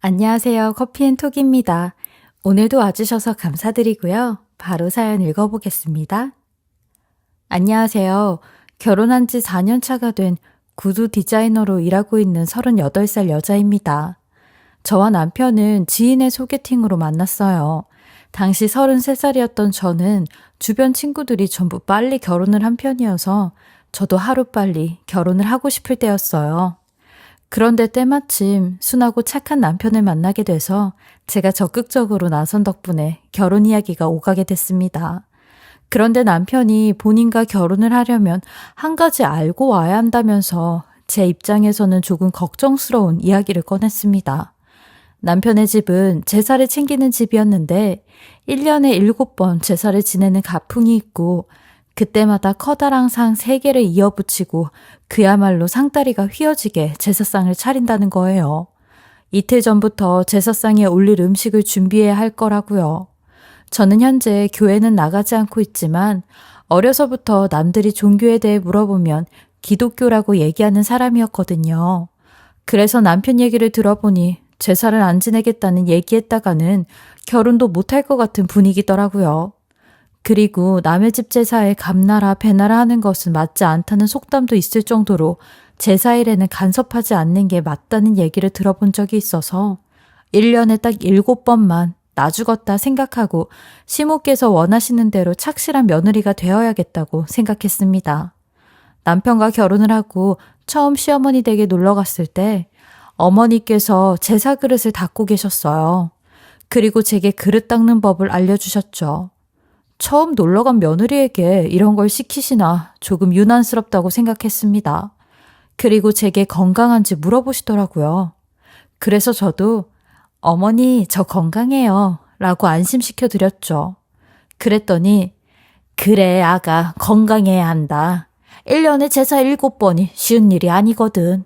안녕하세요. 커피앤톡입니다. 오늘도 와주셔서 감사드리고요. 바로 사연 읽어보겠습니다. 안녕하세요. 결혼한 지 4년 차가 된 구두 디자이너로 일하고 있는 38살 여자입니다. 저와 남편은 지인의 소개팅으로 만났어요. 당시 33살이었던 저는 주변 친구들이 전부 빨리 결혼을 한 편이어서 저도 하루빨리 결혼을 하고 싶을 때였어요. 그런데 때마침 순하고 착한 남편을 만나게 돼서 제가 적극적으로 나선 덕분에 결혼 이야기가 오가게 됐습니다. 그런데 남편이 본인과 결혼을 하려면 한 가지 알고 와야 한다면서 제 입장에서는 조금 걱정스러운 이야기를 꺼냈습니다. 남편의 집은 제사를 챙기는 집이었는데 1년에 7번 제사를 지내는 가풍이 있고 그때마다 커다란 상 3개를 이어붙이고 그야말로 상다리가 휘어지게 제사상을 차린다는 거예요. 이틀 전부터 제사상에 올릴 음식을 준비해야 할 거라고요. 저는 현재 교회는 나가지 않고 있지만 어려서부터 남들이 종교에 대해 물어보면 기독교라고 얘기하는 사람이었거든요. 그래서 남편 얘기를 들어보니 제사를 안 지내겠다는 얘기했다가는 결혼도 못할 것 같은 분위기더라고요. 그리고 남의 집 제사에 감나라 배나라 하는 것은 맞지 않다는 속담도 있을 정도로 제사일에는 간섭하지 않는 게 맞다는 얘기를 들어본 적이 있어서 1년에 딱 7번만 나 죽었다 생각하고 시모께서 원하시는 대로 착실한 며느리가 되어야겠다고 생각했습니다. 남편과 결혼을 하고 처음 시어머니 댁에 놀러 갔을 때 어머니께서 제사 그릇을 닦고 계셨어요. 그리고 제게 그릇 닦는 법을 알려주셨죠. 처음 놀러간 며느리에게 이런 걸 시키시나 조금 유난스럽다고 생각했습니다. 그리고 제게 건강한지 물어보시더라고요. 그래서 저도 어머니 저 건강해요 라고 안심시켜 드렸죠. 그랬더니 그래 아가 건강해야 한다. 1년에 제사 7번이 쉬운 일이 아니거든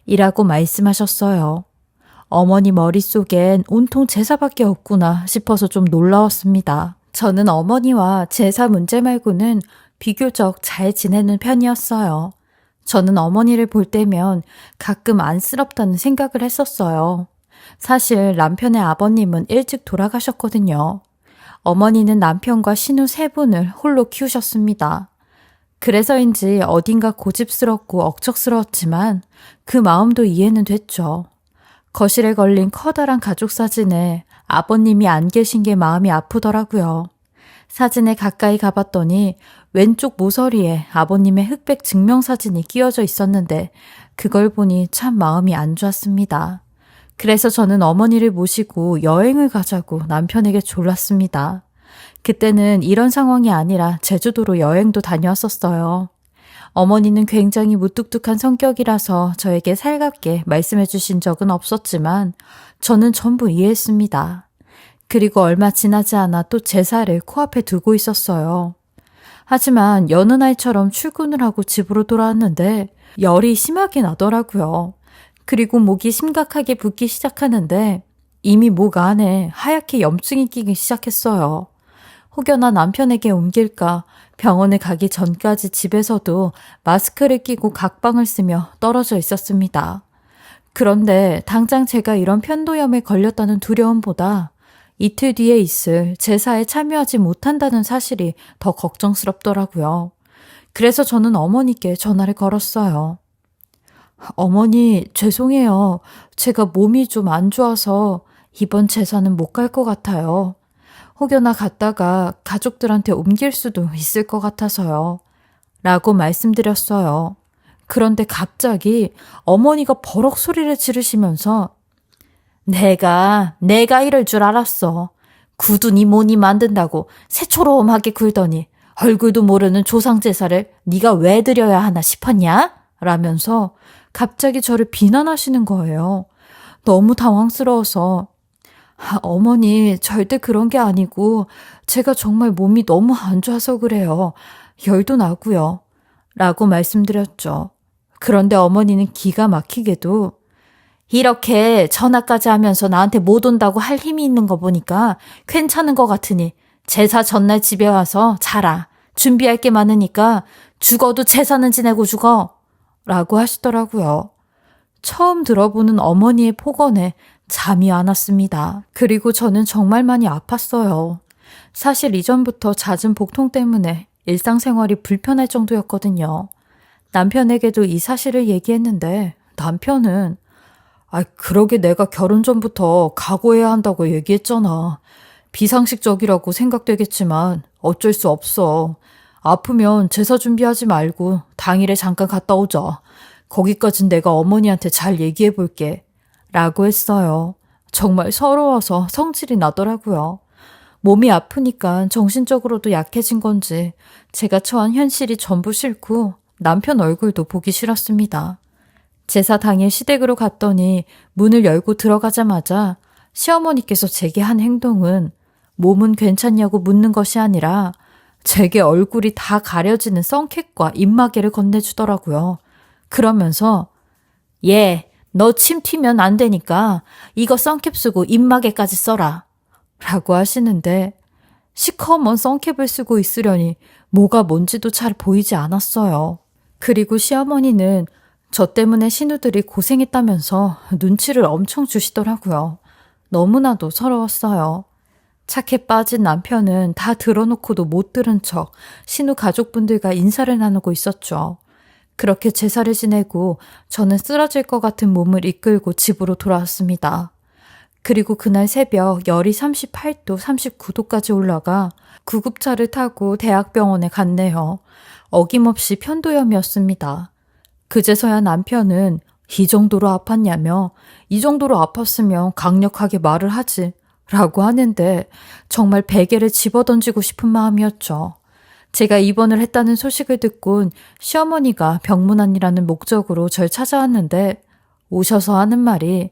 이라고 말씀하셨어요. 어머니 머릿속엔 온통 제사밖에 없구나 싶어서 좀 놀라웠습니다. 저는 어머니와 제사 문제 말고는 비교적 잘 지내는 편이었어요. 저는 어머니를 볼 때면 가끔 안쓰럽다는 생각을 했었어요. 사실 남편의 아버님은 일찍 돌아가셨거든요. 어머니는 남편과 신우 3분을 홀로 키우셨습니다. 그래서인지 어딘가 고집스럽고 억척스러웠지만 그 마음도 이해는 됐죠. 거실에 걸린 커다란 가족 사진에 아버님이 안 계신 게 마음이 아프더라고요. 사진에 가까이 가봤더니 왼쪽 모서리에 아버님의 흑백 증명사진이 끼워져 있었는데 그걸 보니 참 마음이 안 좋았습니다. 그래서 저는 어머니를 모시고 여행을 가자고 남편에게 졸랐습니다. 그때는 이런 상황이 아니라 제주도로 여행도 다녀왔었어요. 어머니는 굉장히 무뚝뚝한 성격이라서 저에게 살갑게 말씀해 주신 적은 없었지만 저는 전부 이해했습니다. 그리고 얼마 지나지 않아 또 제사를 코앞에 두고 있었어요. 하지만 여느 날처럼 출근을 하고 집으로 돌아왔는데 열이 심하게 나더라고요. 그리고 목이 심각하게 붓기 시작하는데 이미 목 안에 하얗게 염증이 끼기 시작했어요. 혹여나 남편에게 옮길까 병원에 가기 전까지 집에서도 마스크를 끼고 각방을 쓰며 떨어져 있었습니다. 그런데 당장 제가 이런 편도염에 걸렸다는 두려움보다 이틀 뒤에 있을 제사에 참여하지 못한다는 사실이 더 걱정스럽더라고요. 그래서 저는 어머니께 전화를 걸었어요. 어머니, 죄송해요. 제가 몸이 좀 안 좋아서 이번 제사는 못 갈 것 같아요. 혹여나 갔다가 가족들한테 옮길 수도 있을 것 같아서요. 라고 말씀드렸어요. 그런데 갑자기 어머니가 버럭 소리를 지르시면서 내가 이럴 줄 알았어. 구두니 뭐니 만든다고 새초롬하게 굴더니 얼굴도 모르는 조상제사를 네가 왜 드려야 하나 싶었냐? 라면서 갑자기 저를 비난하시는 거예요. 너무 당황스러워서 어머니 절대 그런 게 아니고 제가 정말 몸이 너무 안 좋아서 그래요. 열도 나고요. 라고 말씀드렸죠. 그런데 어머니는 기가 막히게도 이렇게 전화까지 하면서 나한테 못 온다고 할 힘이 있는 거 보니까 괜찮은 것 같으니 제사 전날 집에 와서 자라. 준비할 게 많으니까 죽어도 제사는 지내고 죽어. 라고 하시더라고요. 처음 들어보는 어머니의 폭언에 잠이 안 왔습니다. 그리고 저는 정말 많이 아팠어요. 사실 이전부터 잦은 복통 때문에 일상생활이 불편할 정도였거든요. 남편에게도 이 사실을 얘기했는데 남편은 그러게 내가 결혼 전부터 각오해야 한다고 얘기했잖아. 비상식적이라고 생각되겠지만 어쩔 수 없어. 아프면 제사 준비하지 말고 당일에 잠깐 갔다 오자. 거기까진 내가 어머니한테 잘 얘기해 볼게. 라고 했어요. 정말 서러워서 성질이 나더라고요. 몸이 아프니까 정신적으로도 약해진 건지 제가 처한 현실이 전부 싫고 남편 얼굴도 보기 싫었습니다. 제사 당일 시댁으로 갔더니 문을 열고 들어가자마자 시어머니께서 제게 한 행동은 몸은 괜찮냐고 묻는 것이 아니라 제게 얼굴이 다 가려지는 선캡과 입마개를 건네주더라고요. 그러면서 너 침 튀면 안 되니까 이거 선캡 쓰고 입마개까지 써라. 라고 하시는데 시커먼 선캡을 쓰고 있으려니 뭐가 뭔지도 잘 보이지 않았어요. 그리고 시어머니는 저 때문에 신우들이 고생했다면서 눈치를 엄청 주시더라고요. 너무나도 서러웠어요. 착해 빠진 남편은 다 들어놓고도 못 들은 척 신우 가족분들과 인사를 나누고 있었죠. 그렇게 제사를 지내고 저는 쓰러질 것 같은 몸을 이끌고 집으로 돌아왔습니다. 그리고 그날 새벽 열이 38도, 39도까지 올라가 구급차를 타고 대학병원에 갔네요. 어김없이 편도염이었습니다. 그제서야 남편은 이 정도로 아팠냐며 이 정도로 아팠으면 강력하게 말을 하지 라고 하는데 정말 베개를 집어던지고 싶은 마음이었죠. 제가 입원을 했다는 소식을 듣곤 시어머니가 병문안이라는 목적으로 절 찾아왔는데 오셔서 하는 말이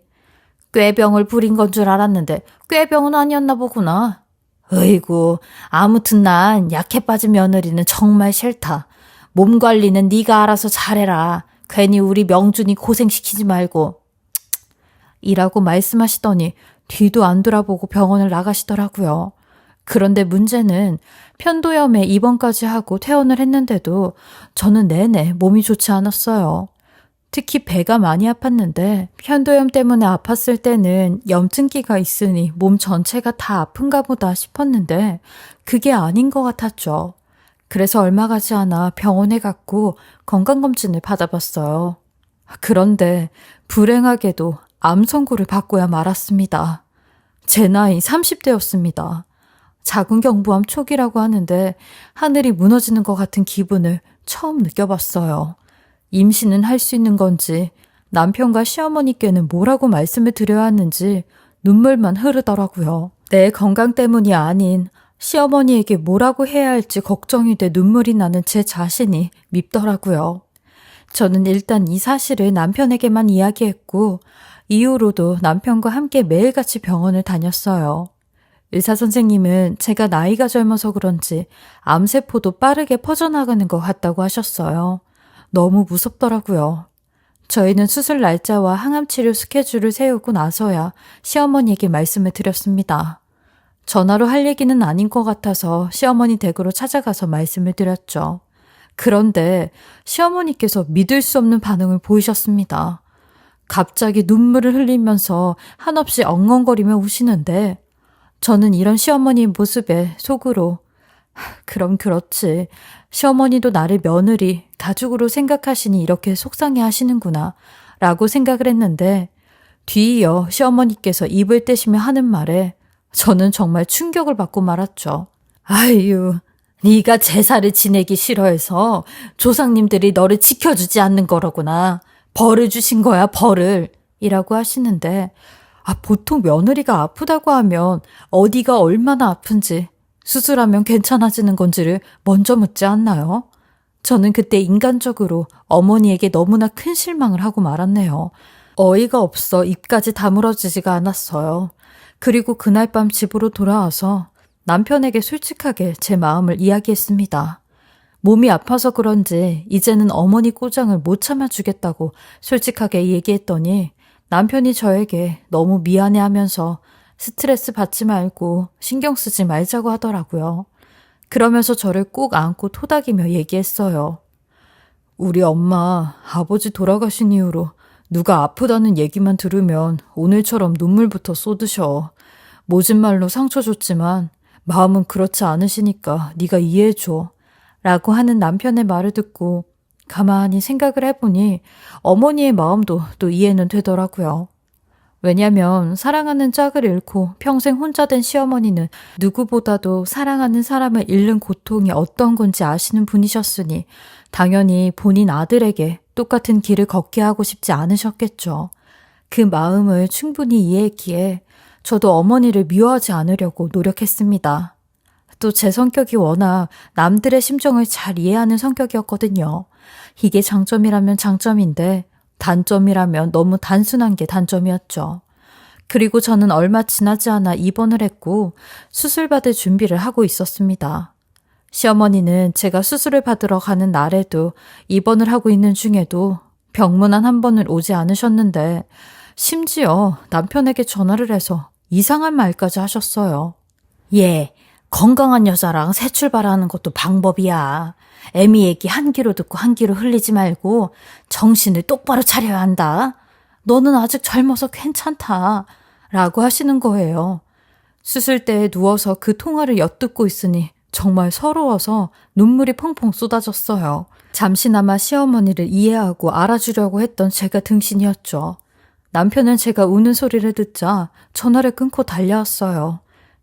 꾀병을 부린 건 줄 알았는데 꾀병은 아니었나 보구나. 으이구, 아무튼 난 약해 빠진 며느리는 정말 싫다. 몸 관리는 네가 알아서 잘해라. 괜히 우리 명준이 고생시키지 말고. 이라고 말씀하시더니 뒤도 안 돌아보고 병원을 나가시더라고요. 그런데 문제는 편도염에 입원까지 하고 퇴원을 했는데도 저는 내내 몸이 좋지 않았어요. 특히 배가 많이 아팠는데 편도염 때문에 아팠을 때는 염증기가 있으니 몸 전체가 다 아픈가 보다 싶었는데 그게 아닌 것 같았죠. 그래서 얼마 가지 않아 병원에 갔고 건강검진을 받아봤어요. 그런데 불행하게도 암 선고를 받고야 말았습니다. 제 나이 30대였습니다. 자궁경부암 초기라고 하는데 하늘이 무너지는 것 같은 기분을 처음 느껴봤어요. 임신은 할 수 있는 건지 남편과 시어머니께는 뭐라고 말씀을 드려야 하는지 눈물만 흐르더라고요. 내 건강 때문이 아닌 시어머니에게 뭐라고 해야 할지 걱정이 돼 눈물이 나는 제 자신이 밉더라고요. 저는 일단 이 사실을 남편에게만 이야기했고 이후로도 남편과 함께 매일같이 병원을 다녔어요. 의사 선생님은 제가 나이가 젊어서 그런지 암세포도 빠르게 퍼져나가는 것 같다고 하셨어요. 너무 무섭더라고요. 저희는 수술 날짜와 항암치료 스케줄을 세우고 나서야 시어머니에게 말씀을 드렸습니다. 전화로 할 얘기는 아닌 것 같아서 시어머니 댁으로 찾아가서 말씀을 드렸죠. 그런데 시어머니께서 믿을 수 없는 반응을 보이셨습니다. 갑자기 눈물을 흘리면서 한없이 엉엉거리며 우시는데 저는 이런 시어머니 모습에 속으로 그럼 그렇지. 시어머니도 나를 며느리, 가족으로 생각하시니 이렇게 속상해 하시는구나 라고 생각을 했는데 뒤이어 시어머니께서 입을 떼시며 하는 말에 저는 정말 충격을 받고 말았죠. 아유, 네가 제사를 지내기 싫어해서 조상님들이 너를 지켜주지 않는 거로구나. 벌을 주신 거야, 벌을. 이라고 하시는데 보통 며느리가 아프다고 하면 어디가 얼마나 아픈지 수술하면 괜찮아지는 건지를 먼저 묻지 않나요? 저는 그때 인간적으로 어머니에게 너무나 큰 실망을 하고 말았네요. 어이가 없어 입까지 다물어지지가 않았어요. 그리고 그날 밤 집으로 돌아와서 남편에게 솔직하게 제 마음을 이야기했습니다. 몸이 아파서 그런지 이제는 어머니 꼬장을 못 참아주겠다고 솔직하게 얘기했더니 남편이 저에게 너무 미안해하면서 스트레스 받지 말고 신경 쓰지 말자고 하더라고요. 그러면서 저를 꼭 안고 토닥이며 얘기했어요. 우리 엄마, 아버지 돌아가신 이후로 누가 아프다는 얘기만 들으면 오늘처럼 눈물부터 쏟으셔. 모진 말로 상처 줬지만 마음은 그렇지 않으시니까 네가 이해해줘. 라고 하는 남편의 말을 듣고 가만히 생각을 해보니 어머니의 마음도 또 이해는 되더라고요. 왜냐면 사랑하는 짝을 잃고 평생 혼자 된 시어머니는 누구보다도 사랑하는 사람을 잃는 고통이 어떤 건지 아시는 분이셨으니 당연히 본인 아들에게 똑같은 길을 걷게 하고 싶지 않으셨겠죠. 그 마음을 충분히 이해했기에 저도 어머니를 미워하지 않으려고 노력했습니다. 또 제 성격이 워낙 남들의 심정을 잘 이해하는 성격이었거든요. 이게 장점이라면 장점인데 단점이라면 너무 단순한 게 단점이었죠. 그리고 저는 얼마 지나지 않아 입원을 했고 수술받을 준비를 하고 있었습니다. 시어머니는 제가 수술을 받으러 가는 날에도 입원을 하고 있는 중에도 병문안 한 번을 오지 않으셨는데 심지어 남편에게 전화를 해서 이상한 말까지 하셨어요. 예, 건강한 여자랑 새 출발하는 것도 방법이야. 애미 얘기 한 귀로 듣고 한 귀로 흘리지 말고 정신을 똑바로 차려야 한다. 너는 아직 젊어서 괜찮다. 라고 하시는 거예요. 수술대에 누워서 그 통화를 엿듣고 있으니 정말 서러워서 눈물이 펑펑 쏟아졌어요. 잠시나마 시어머니를 이해하고 알아주려고 했던 제가 등신이었죠. 남편은 제가 우는 소리를 듣자 전화를 끊고 달려왔어요.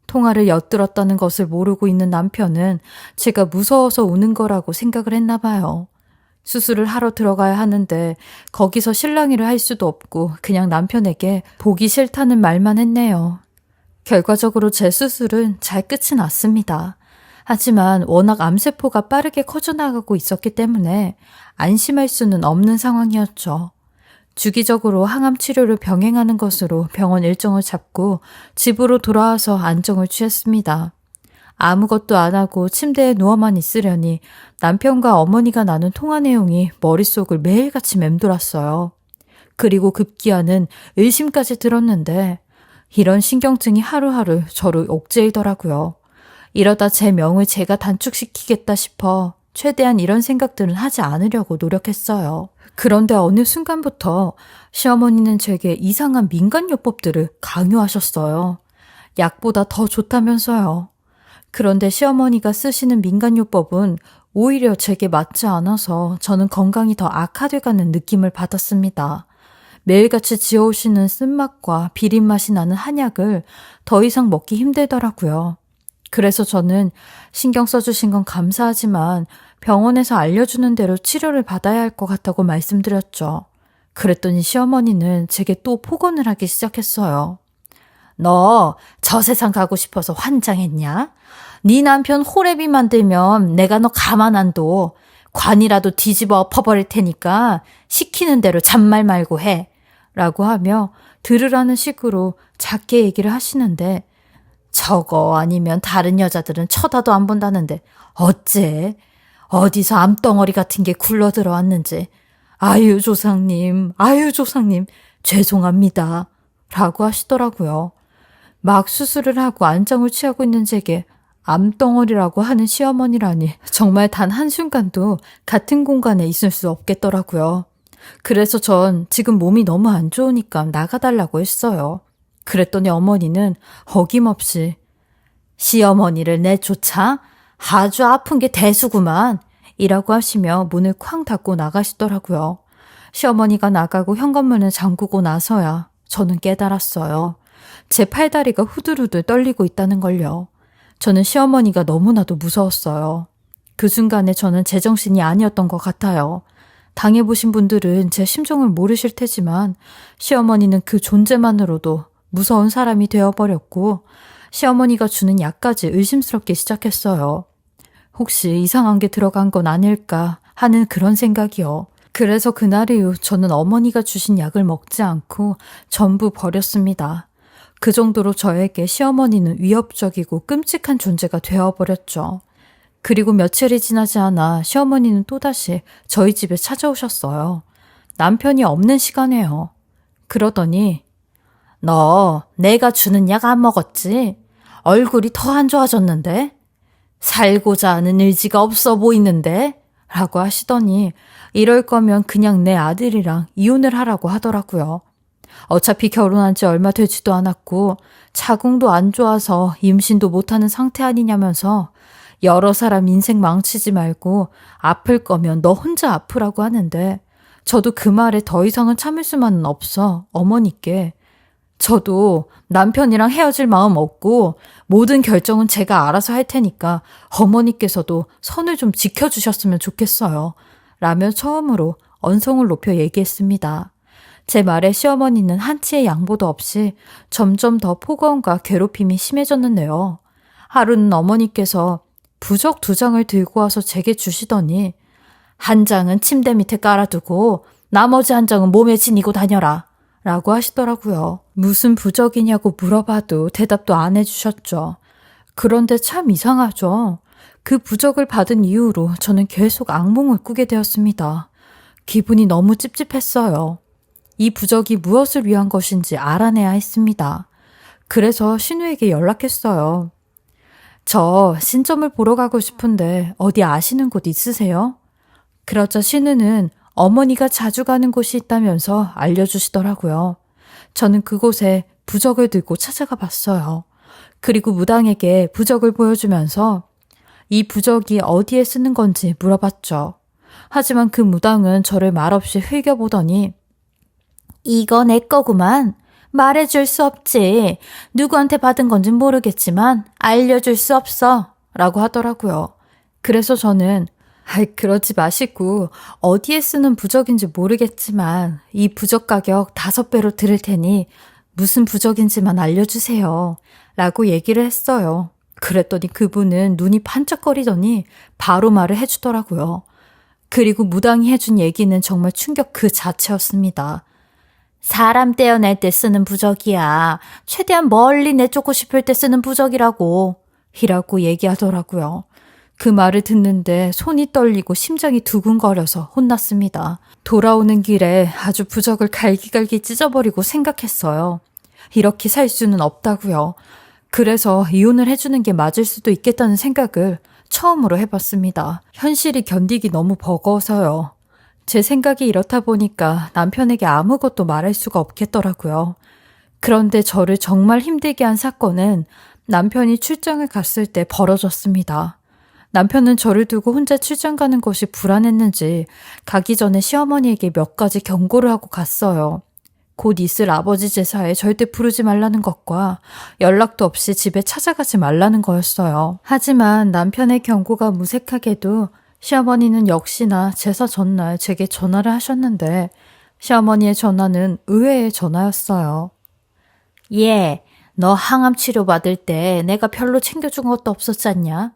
통화를 엿들었다는 것을 모르고 있는 남편은 제가 무서워서 우는 거라고 생각을 했나 봐요. 수술을 하러 들어가야 하는데 거기서 실랑이를 할 수도 없고 그냥 남편에게 보기 싫다는 말만 했네요. 결과적으로 제 수술은 잘 끝이 났습니다. 하지만 워낙 암세포가 빠르게 커져나가고 있었기 때문에 안심할 수는 없는 상황이었죠. 주기적으로 항암 치료를 병행하는 것으로 병원 일정을 잡고 집으로 돌아와서 안정을 취했습니다. 아무것도 안 하고 침대에 누워만 있으려니 남편과 어머니가 나눈 통화 내용이 머릿속을 매일같이 맴돌았어요. 그리고 급기야는 의심까지 들었는데 이런 신경증이 하루하루 저를 옥죄이더라고요. 이러다 제 명을 제가 단축시키겠다 싶어 최대한 이런 생각들은 하지 않으려고 노력했어요. 그런데 어느 순간부터 시어머니는 제게 이상한 민간요법들을 강요하셨어요. 약보다 더 좋다면서요. 그런데 시어머니가 쓰시는 민간요법은 오히려 제게 맞지 않아서 저는 건강이 더 악화돼가는 느낌을 받았습니다. 매일같이 지어오시는 쓴맛과 비린맛이 나는 한약을 더 이상 먹기 힘들더라고요. 그래서 저는 신경 써주신 건 감사하지만 병원에서 알려주는 대로 치료를 받아야 할 것 같다고 말씀드렸죠. 그랬더니 시어머니는 제게 또 폭언을 하기 시작했어요. 너 저 세상 가고 싶어서 환장했냐? 네 남편 호래비 만들면 내가 너 가만 안 둬. 관이라도 뒤집어 엎어버릴 테니까 시키는 대로 잔말 말고 해. 라고 하며 들으라는 식으로 작게 얘기를 하시는데 저거 아니면 다른 여자들은 쳐다도 안 본다는데 어째? 어디서 암덩어리 같은 게 굴러 들어왔는지. 아유 조상님 죄송합니다. 라고 하시더라고요. 막 수술을 하고 안정을 취하고 있는 제게 암덩어리라고 하는 시어머니라니 정말 단 한순간도 같은 공간에 있을 수 없겠더라고요. 그래서 전 지금 몸이 너무 안 좋으니까 나가달라고 했어요. 그랬더니 어머니는 어김없이 시어머니를 내쫓아? 아주 아픈 게 대수구만 이라고 하시며 문을 쾅 닫고 나가시더라고요. 시어머니가 나가고 현관문을 잠그고 나서야 저는 깨달았어요. 제 팔다리가 후들후들 떨리고 있다는 걸요. 저는 시어머니가 너무나도 무서웠어요. 그 순간에 저는 제정신이 아니었던 것 같아요. 당해보신 분들은 제 심정을 모르실 테지만 시어머니는 그 존재만으로도 무서운 사람이 되어버렸고 시어머니가 주는 약까지 의심스럽게 시작했어요. 혹시 이상한 게 들어간 건 아닐까 하는 그런 생각이요. 그래서 그날 이후 저는 어머니가 주신 약을 먹지 않고 전부 버렸습니다. 그 정도로 저에게 시어머니는 위협적이고 끔찍한 존재가 되어버렸죠. 그리고 며칠이 지나지 않아 시어머니는 또다시 저희 집에 찾아오셨어요. 남편이 없는 시간에요. 그러더니 너 내가 주는 약 안 먹었지? 얼굴이 더 안 좋아졌는데? 살고자 하는 의지가 없어 보이는데? 라고 하시더니 이럴 거면 그냥 내 아들이랑 이혼을 하라고 하더라고요. 어차피 결혼한 지 얼마 되지도 않았고 자궁도 안 좋아서 임신도 못하는 상태 아니냐면서 여러 사람 인생 망치지 말고 아플 거면 너 혼자 아프라고 하는데 저도 그 말에 더 이상은 참을 수만은 없어 어머니께 저도 남편이랑 헤어질 마음 없고 모든 결정은 제가 알아서 할 테니까 어머니께서도 선을 좀 지켜주셨으면 좋겠어요. 라며 처음으로 언성을 높여 얘기했습니다. 제 말에 시어머니는 한치의 양보도 없이 점점 더 폭언과 괴롭힘이 심해졌는데요. 하루는 어머니께서 부적 2장을 들고 와서 제게 주시더니 한 장은 침대 밑에 깔아두고 나머지 한 장은 몸에 지니고 다녀라 라고 하시더라고요. 무슨 부적이냐고 물어봐도 대답도 안 해주셨죠. 그런데 참 이상하죠. 그 부적을 받은 이후로 저는 계속 악몽을 꾸게 되었습니다. 기분이 너무 찝찝했어요. 이 부적이 무엇을 위한 것인지 알아내야 했습니다. 그래서 신우에게 연락했어요. 저 신점을 보러 가고 싶은데 어디 아시는 곳 있으세요? 그러자 신우는 어머니가 자주 가는 곳이 있다면서 알려주시더라고요. 저는 그곳에 부적을 들고 찾아가 봤어요. 그리고 무당에게 부적을 보여주면서 이 부적이 어디에 쓰는 건지 물어봤죠. 하지만 그 무당은 저를 말없이 흘겨보더니 이거 내 거구만. 말해줄 수 없지. 누구한테 받은 건진 모르겠지만 알려줄 수 없어. 라고 하더라고요. 그래서 저는 그러지 마시고 어디에 쓰는 부적인지 모르겠지만 이 부적 가격 5배로 드릴 테니 무슨 부적인지만 알려주세요. 라고 얘기를 했어요. 그랬더니 그분은 눈이 반짝거리더니 바로 말을 해주더라고요. 그리고 무당이 해준 얘기는 정말 충격 그 자체였습니다. 사람 떼어낼 때 쓰는 부적이야. 최대한 멀리 내쫓고 싶을 때 쓰는 부적이라고. 이라고 얘기하더라고요. 그 말을 듣는데 손이 떨리고 심장이 두근거려서 혼났습니다. 돌아오는 길에 아주 부적을 갈기갈기 찢어버리고 생각했어요. 이렇게 살 수는 없다고요. 그래서 이혼을 해주는 게 맞을 수도 있겠다는 생각을 처음으로 해봤습니다. 현실이 견디기 너무 버거워서요. 제 생각이 이렇다 보니까 남편에게 아무것도 말할 수가 없겠더라고요. 그런데 저를 정말 힘들게 한 사건은 남편이 출장을 갔을 때 벌어졌습니다. 남편은 저를 두고 혼자 출장 가는 것이 불안했는지 가기 전에 시어머니에게 몇 가지 경고를 하고 갔어요. 곧 있을 아버지 제사에 절대 부르지 말라는 것과 연락도 없이 집에 찾아가지 말라는 거였어요. 하지만 남편의 경고가 무색하게도 시어머니는 역시나 제사 전날 제게 전화를 하셨는데 시어머니의 전화는 의외의 전화였어요. 예, 너 항암 치료 받을 때 내가 별로 챙겨준 것도 없었잖냐?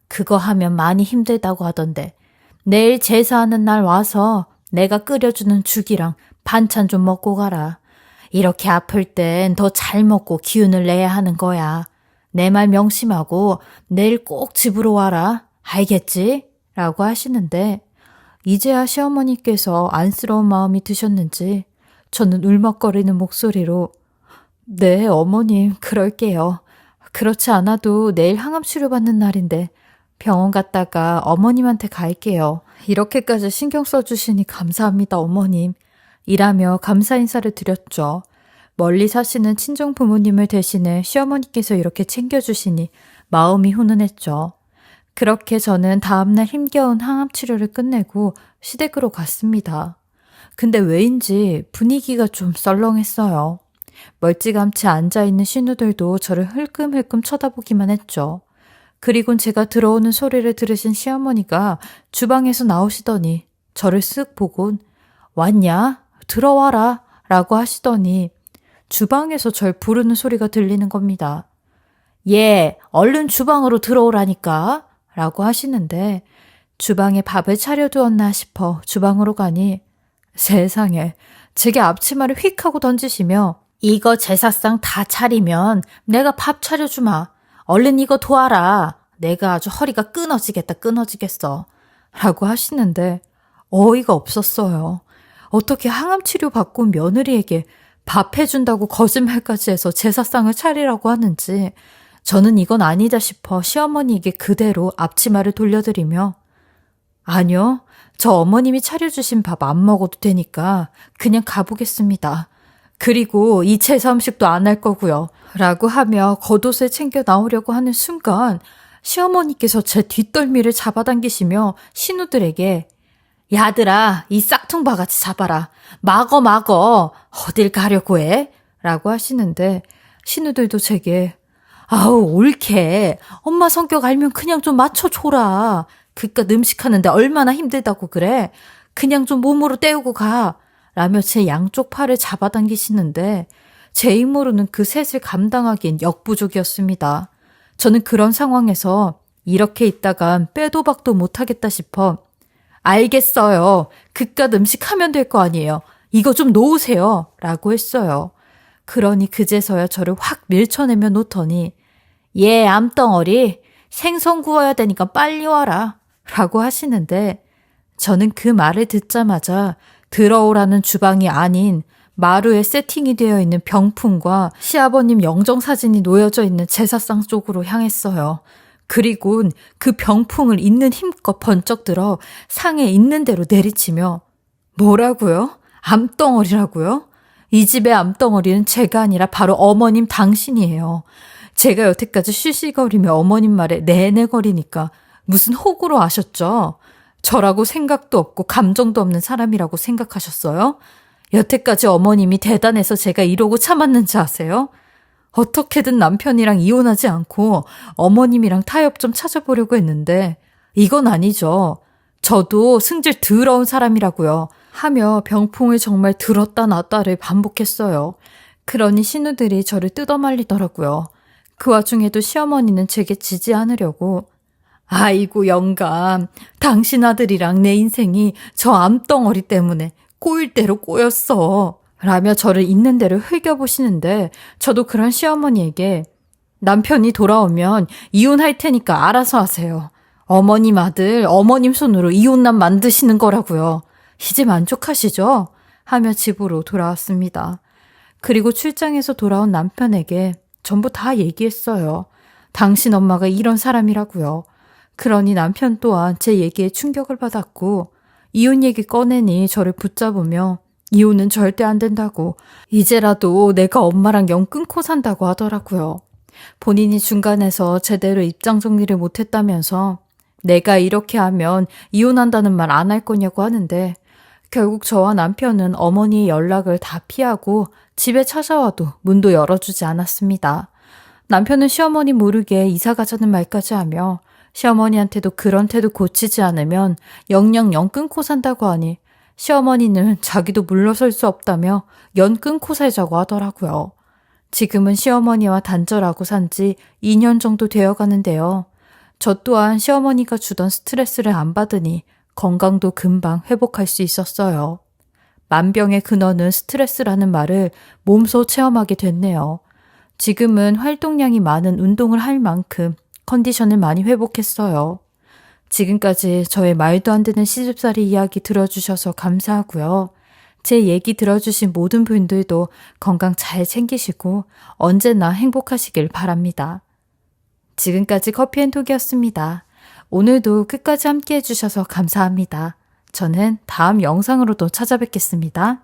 그거 하면 많이 힘들다고 하던데 내일 제사하는 날 와서 내가 끓여주는 죽이랑 반찬 좀 먹고 가라. 이렇게 아플 땐 더 잘 먹고 기운을 내야 하는 거야. 내 말 명심하고 내일 꼭 집으로 와라. 알겠지? 라고 하시는데 이제야 시어머니께서 안쓰러운 마음이 드셨는지 저는 울먹거리는 목소리로 네, 어머님, 그럴게요. 그렇지 않아도 내일 항암 치료받는 날인데 병원 갔다가 어머님한테 갈게요. 이렇게까지 신경 써주시니 감사합니다, 어머님. 이라며 감사 인사를 드렸죠. 멀리 사시는 친정 부모님을 대신해 시어머니께서 이렇게 챙겨주시니 마음이 훈훈했죠. 그렇게 저는 다음날 힘겨운 항암 치료를 끝내고 시댁으로 갔습니다. 근데 왜인지 분위기가 좀 썰렁했어요. 멀찌감치 앉아있는 신우들도 저를 흘끔흘끔 쳐다보기만 했죠. 그리곤 제가 들어오는 소리를 들으신 시어머니가 주방에서 나오시더니 저를 쓱 보곤 왔냐? 들어와라 라고 하시더니 주방에서 절 부르는 소리가 들리는 겁니다. 예, 얼른 주방으로 들어오라니까 라고 하시는데 주방에 밥을 차려두었나 싶어 주방으로 가니 세상에 제게 앞치마를 휙 하고 던지시며 이거 제사상 다 차리면 내가 밥 차려주마. 얼른 이거 도와라. 내가 아주 허리가 끊어지겠어. 라고 하시는데 어이가 없었어요. 어떻게 항암 치료 받고 온 며느리에게 밥 해준다고 거짓말까지 해서 제사상을 차리라고 하는지 저는 이건 아니다 싶어 시어머니에게 그대로 앞치마를 돌려드리며 아니요. 저 어머님이 차려주신 밥 안 먹어도 되니까 그냥 가보겠습니다. 그리고 이 제사 음식도 안 할 거고요. 라고 하며 겉옷을 챙겨 나오려고 하는 순간 시어머니께서 제 뒷덜미를 잡아당기시며 신우들에게 야들아, 이 싹퉁바가지 잡아라. 막어. 어딜 가려고 해? 라고 하시는데 신우들도 제게 아우 옳게 엄마 성격 알면 그냥 좀 맞춰줘라. 그깟 음식하는데 얼마나 힘들다고 그래. 그냥 좀 몸으로 때우고 가. 라며 제 양쪽 팔을 잡아당기시는데 제 힘으로는 그 셋을 감당하기엔 역부족이었습니다. 저는 그런 상황에서 이렇게 있다간 빼도 박도 못하겠다 싶어 알겠어요. 그깟 음식 하면 될 거 아니에요. 이거 좀 놓으세요. 라고 했어요. 그러니 그제서야 저를 확 밀쳐내며 놓더니 얘 암덩어리 생선 구워야 되니까 빨리 와라. 라고 하시는데 저는 그 말을 듣자마자 들어오라는 주방이 아닌 마루에 세팅이 되어 있는 병풍과 시아버님 영정사진이 놓여져 있는 제사상 쪽으로 향했어요. 그리곤 그 병풍을 있는 힘껏 번쩍 들어 상에 있는 대로 내리치며 뭐라고요? 암덩어리라고요? 이 집의 암덩어리는 제가 아니라 바로 어머님 당신이에요. 제가 여태까지 쉬쉬거리며 어머님 말에 네네거리니까 무슨 호구로 아셨죠? 저라고 생각도 없고 감정도 없는 사람이라고 생각하셨어요? 여태까지 어머님이 대단해서 제가 이러고 참았는지 아세요? 어떻게든 남편이랑 이혼하지 않고 어머님이랑 타협 좀 찾아보려고 했는데 이건 아니죠. 저도 승질 더러운 사람이라고요. 하며 병풍을 정말 들었다 놨다를 반복했어요. 그러니 신우들이 저를 뜯어말리더라고요. 그 와중에도 시어머니는 제게 지지 않으려고 아이고 영감, 당신 아들이랑 내 인생이 저 암덩어리 때문에 꼬일 대로 꼬였어. 라며 저를 있는 대로 흘겨보시는데 저도 그런 시어머니에게 남편이 돌아오면 이혼할 테니까 알아서 하세요. 어머님 아들, 어머님 손으로 이혼남 만드시는 거라고요. 이제 만족하시죠? 하며 집으로 돌아왔습니다. 그리고 출장에서 돌아온 남편에게 전부 다 얘기했어요. 당신 엄마가 이런 사람이라고요. 그러니 남편 또한 제 얘기에 충격을 받았고 이혼 얘기 꺼내니 저를 붙잡으며 이혼은 절대 안 된다고 이제라도 내가 엄마랑 영 끊고 산다고 하더라고요. 본인이 중간에서 제대로 입장 정리를 못했다면서 내가 이렇게 하면 이혼한다는 말 안 할 거냐고 하는데 결국 저와 남편은 어머니의 연락을 다 피하고 집에 찾아와도 문도 열어주지 않았습니다. 남편은 시어머니 모르게 이사 가자는 말까지 하며 시어머니한테도 그런 태도 고치지 않으면 영영 끊고 산다고 하니 시어머니는 자기도 물러설 수 없다며 연 끊고 살자고 하더라고요. 지금은 시어머니와 단절하고 산 지 2년 정도 되어 가는데요. 저 또한 시어머니가 주던 스트레스를 안 받으니 건강도 금방 회복할 수 있었어요. 만병의 근원은 스트레스라는 말을 몸소 체험하게 됐네요. 지금은 활동량이 많은 운동을 할 만큼 컨디션을 많이 회복했어요. 지금까지 저의 말도 안 되는 시집살이 이야기 들어주셔서 감사하고요. 제 얘기 들어주신 모든 분들도 건강 잘 챙기시고 언제나 행복하시길 바랍니다. 지금까지 커피앤톡이었습니다. 오늘도 끝까지 함께 해주셔서 감사합니다. 저는 다음 영상으로도 찾아뵙겠습니다.